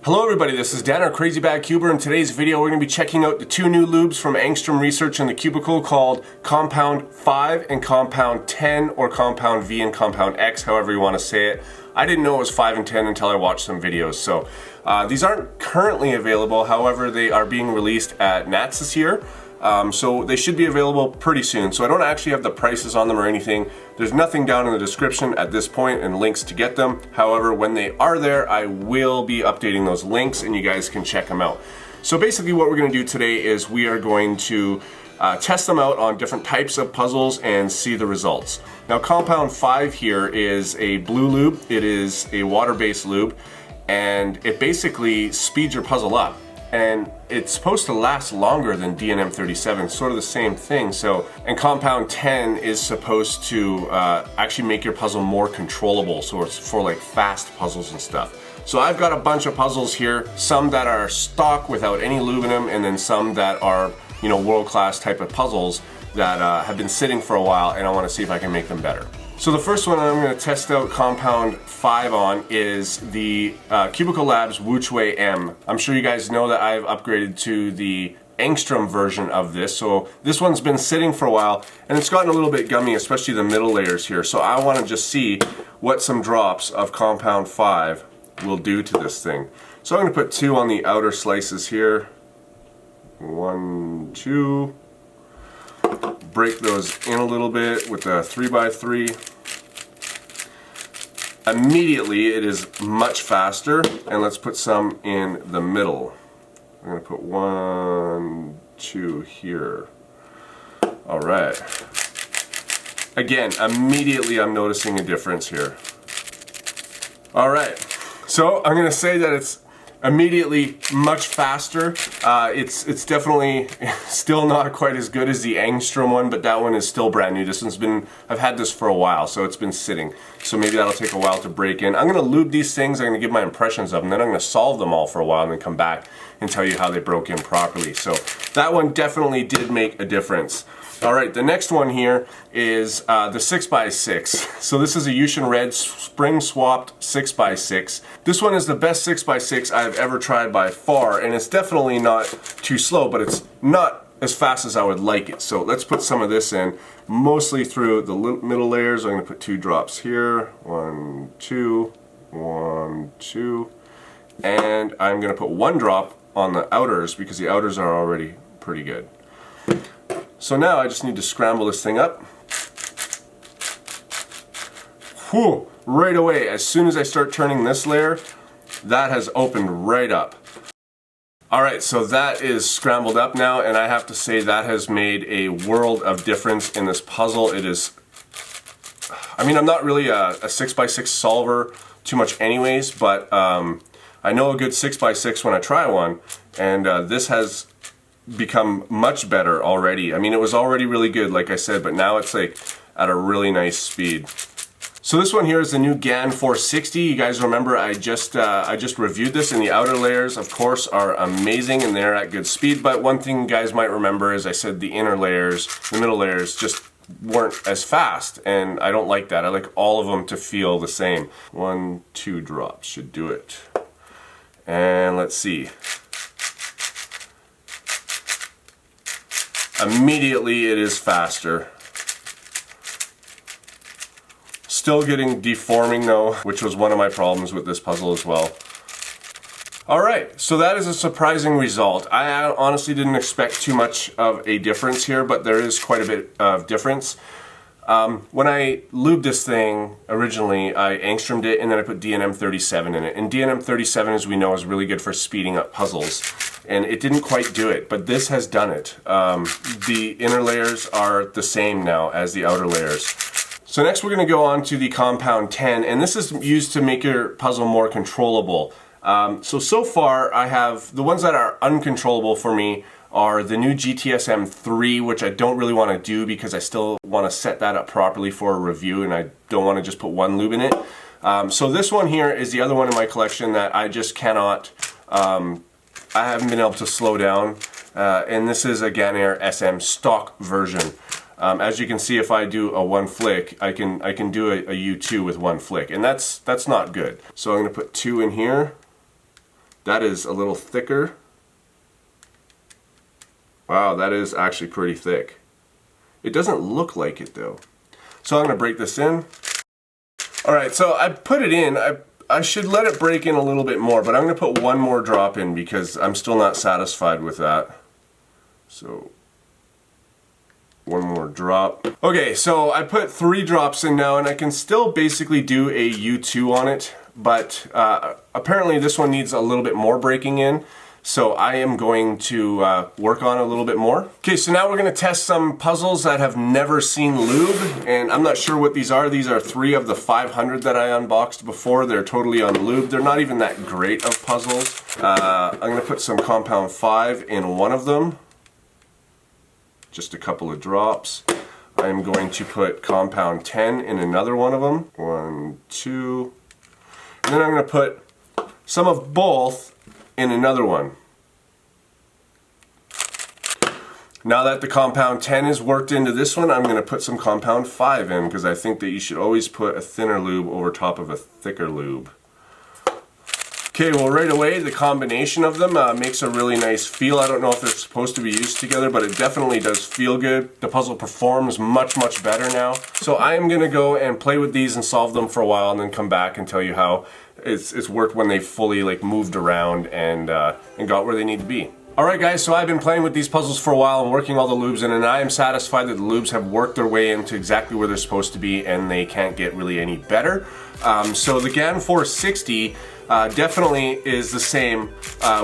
Hello everybody, this is Dan, our Crazy Bad Cuber. In today's video we're going to be checking out the two new lubes from Angstrom Research in the Cubicle called Compound 5 and Compound 10, or Compound V and Compound X, however you want to say it. I didn't know it was 5 and 10 until I watched some videos. So these aren't currently available, however they are being released at NATS this year. So they should be available pretty soon. So I don't actually have the prices on them or anything. There's nothing down in the description at this point and links to get them. However, when they are there, I will be updating those links and you guys can check them out. So basically what we're going to do today is we are going to test them out on different types of puzzles and see the results. Now Compound 5 here is a blue lube. It is a water-based lube and it basically speeds your puzzle up. And it's supposed to last longer than DNM37, sort of the same thing. So, and Compound 10 is supposed to actually make your puzzle more controllable, so it's for like fast puzzles and stuff. So I've got a bunch of puzzles here, some that are stock without any lube in them, and then some that are, you know, world-class type of puzzles that have been sitting for a while, and I want to see if I can make them better. So the first one I'm going to test out Compound 5 on is the Cubicle Labs Wuchwei M. I'm sure you guys know that I've upgraded to the Angstrom version of this. So this one's been sitting for a while and it's gotten a little bit gummy, especially the middle layers here. So I want to just see what some drops of Compound 5 will do to this thing. So I'm going to put 2 on the outer slices here. 1, 2. Break those in a little bit with a 3x3. Immediately it is much faster, and let's put some in the middle. I'm going to put 1, 2 here. Alright. Again, immediately I'm noticing a difference here. Alright, so I'm going to say that it's immediately much faster. It's definitely still not quite as good as the Angstrom one, but that one is still brand new. This one's been, I've had this for a while, so it's been sitting. So maybe that'll take a while to break in. I'm going to lube these things, I'm going to give my impressions of them, then I'm going to solve them all for a while and then come back and tell you how they broke in properly. So that one definitely did make a difference. Alright, the next one here is the 6x6. So this is a Yushin Red spring swapped 6x6. This one is the best 6x6 I've ever tried by far, and it's definitely not too slow, but it's not as fast as I would like it. So let's put some of this in, mostly through the middle layers. I'm going to put 2 drops here, 1, 2, 1, 2, and I'm going to put 1 drop on the outers because the outers are already pretty good. So now I just need to scramble this thing up. Whew, right away, as soon as I start turning this layer, that has opened right up. Alright, so that is scrambled up now, and I have to say that has made a world of difference in this puzzle. It is, I mean, I'm not really a 6x6 solver too much anyways, but I know a good 6x6 when I try one, and this has become much better already. I mean, it was already really good, like I said, but now it's like at a really nice speed. So this one here is the new Gann 460. You guys remember I just reviewed this, and the outer layers, of course, are amazing and they're at good speed. But one thing you guys might remember is I said the inner layers, the middle layers, just weren't as fast, and I don't like that. I like all of them to feel the same. 1, 2 drops should do it. And let's see. Immediately it is faster. Still getting deforming though, which was one of my problems with this puzzle as well. Alright, so that is a surprising result. I honestly didn't expect too much of a difference here, but there is quite a bit of difference. When I lubed this thing originally, I Angstromed it and then I put DNM37 in it. And DNM37, as we know, is really good for speeding up puzzles. And it didn't quite do it, but this has done it. The inner layers are the same now as the outer layers. So next we're going to go on to the Compound 10, and this is used to make your puzzle more controllable. So far I have, the ones that are uncontrollable for me are the new GTSM 3, which I don't really want to do because I still want to set that up properly for a review, and I don't want to just put 1 lube in it. So this one here is the other one in my collection that I just cannot, I haven't been able to slow down, and this is a Gann SM stock version. As you can see, if I do a 1 flick, I can do a U2 with 1 flick, and that's not good. So I'm going to put 2 in here, That is a little thicker. Wow, that is actually pretty thick. It doesn't look like it though. So I'm gonna break this in. All right, so I put it in. I should let it break in a little bit more, but I'm gonna put one more drop in because I'm still not satisfied with that. So one more drop. Okay, so I put 3 drops in now, and I can still basically do a U2 on it, but apparently this one needs a little bit more breaking in. So I am going to work on it a little bit more. Okay, so now we're gonna test some puzzles that have never seen lube, and I'm not sure what these are. These are 3 of the 500 that I unboxed before. They're totally unlubed. They're not even that great of puzzles. I'm gonna put some compound 5 in one of them. Just a couple of drops. I'm going to put compound 10 in another one of them. 1, 2. And then I'm gonna put some of both in another one. Now that the compound 10 is worked into this one, I'm going to put some compound 5 in, because I think that you should always put a thinner lube over top of a thicker lube. Okay, well right away the combination of them makes a really nice feel. I don't know if they're supposed to be used together, but it definitely does feel good. The puzzle performs much better now. So I am going to go and play with these and solve them for a while, and then come back and tell you how it's worked when they fully like moved around and got where they need to be. Alright guys, so I've been playing with these puzzles for a while and working all the lubes in, and I am satisfied that the lubes have worked their way into exactly where they're supposed to be, and they can't get really any better. So the Gann 460 definitely is the same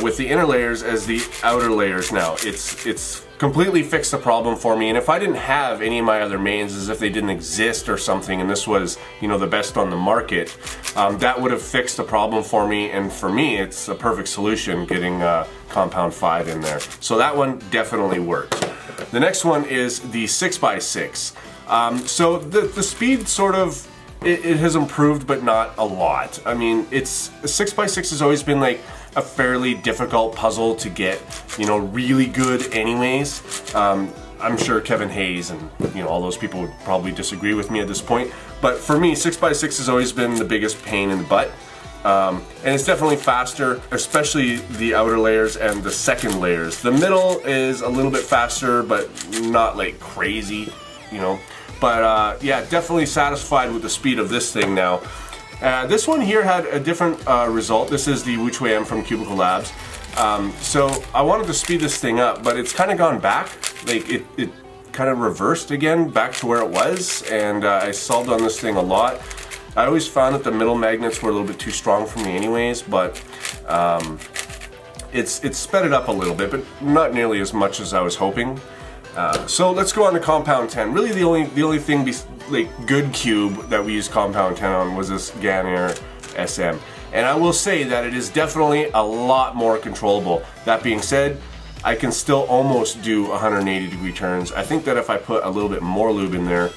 with the inner layers as the outer layers now. It's completely fixed the problem for me, and if I didn't have any of my other mains, as if they didn't exist or something, and this was, you know, the best on the market, that would have fixed the problem for me, and for me it's a perfect solution getting compound 5 in there. So that one definitely worked. The next one is the 6x6. So the speed sort of, it has improved, but not a lot. I mean, 6x6 has always been like a fairly difficult puzzle to get, you know, really good anyways. I'm sure Kevin Hayes and, you know, all those people would probably disagree with me at this point, but for me 6x6 has always been the biggest pain in the butt. And it's definitely faster, especially the outer layers and the second layers. The middle is a little bit faster, but not like crazy, you know. But yeah, definitely satisfied with the speed of this thing now. This one here had a different result. This is the Wuchui M from Cubicle Labs. So I wanted to speed this thing up, but it's kind of gone back. Like it kind of reversed again back to where it was, and I solved on this thing a lot. I always found that the middle magnets were a little bit too strong for me anyways, but it's sped it up a little bit, but not nearly as much as I was hoping. So let's go on to compound 10. Really the only thing like good cube that we used compound 10 on was this Gann SM. And I will say that it is definitely a lot more controllable. That being said, I can still almost do 180-degree turns. I think that if I put a little bit more lube in there,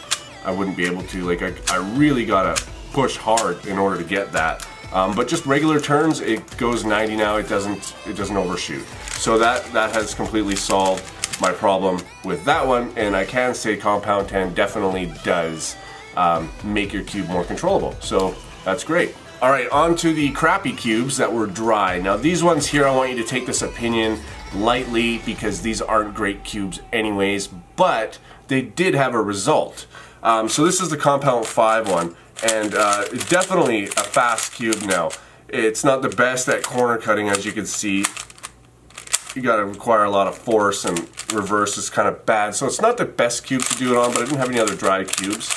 I wouldn't be able to. Like I really gotta push hard in order to get that. But just regular turns, it goes 90 now. It doesn't overshoot. So that has completely solved my problem with that one, and I can say compound 10 definitely does make your cube more controllable. So that's great. All right, on to the crappy cubes that were dry. Now these ones here, I want you to take this opinion lightly because these aren't great cubes anyways, but they did have a result. So this is the compound 5 one, and definitely a fast cube now. It's not the best at corner cutting, as you can see. You gotta require a lot of force, and reverse is kind of bad. So it's not the best cube to do it on, but I didn't have any other dry cubes.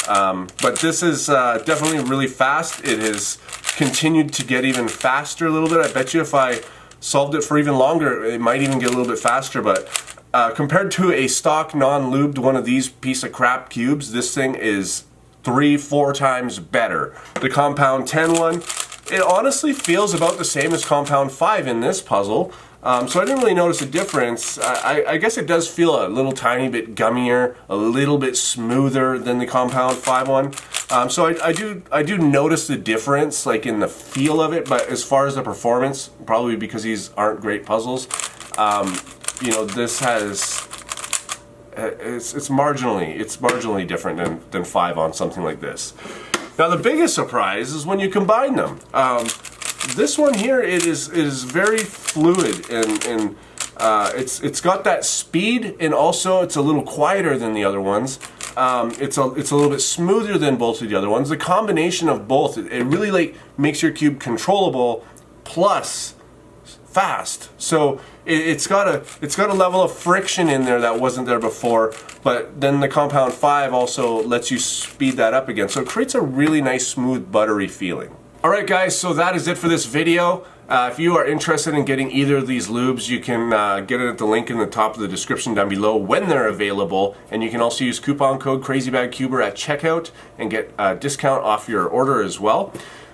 But this is definitely really fast. It has continued to get even faster a little bit. I bet you if I solved it for even longer, it might even get a little bit faster. But compared to a stock non-lubed one of these piece of crap cubes, this thing is 3-4 times better. The compound 10 one, it honestly feels about the same as compound 5 in this puzzle. So I didn't really notice a difference. I guess it does feel a little tiny bit gummier, a little bit smoother than the compound 5 one. So I do notice the difference, like in the feel of it, but as far as the performance, probably because these aren't great puzzles, you know, this has, it's marginally different than 5 on something like this. Now the biggest surprise is when you combine them. This one here, it is very fluid, and it's got that speed, and also it's a little quieter than the other ones. It's a little bit smoother than both of the other ones. The combination of both, it really like makes your cube controllable plus fast. So it's got a level of friction in there that wasn't there before, but then the Compound 5 also lets you speed that up again. So it creates a really nice, smooth, buttery feeling. Alright guys, so that is it for this video. If you are interested in getting either of these lubes, you can get it at the link in the top of the description down below when they're available, and you can also use coupon code CrazyBagCuber at checkout and get a discount off your order as well.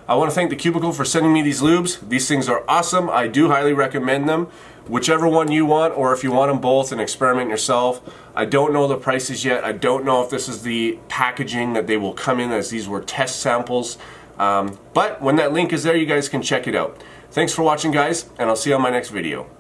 I want to thank the Cubicle for sending me these lubes. These things are awesome. I do highly recommend them. Whichever one you want, or if you want them both and experiment yourself. I don't know the prices yet. I don't know if this is the packaging that they will come in, as these were test samples. But when that link is there, you guys can check it out. Thanks for watching, guys, and I'll see you on my next video.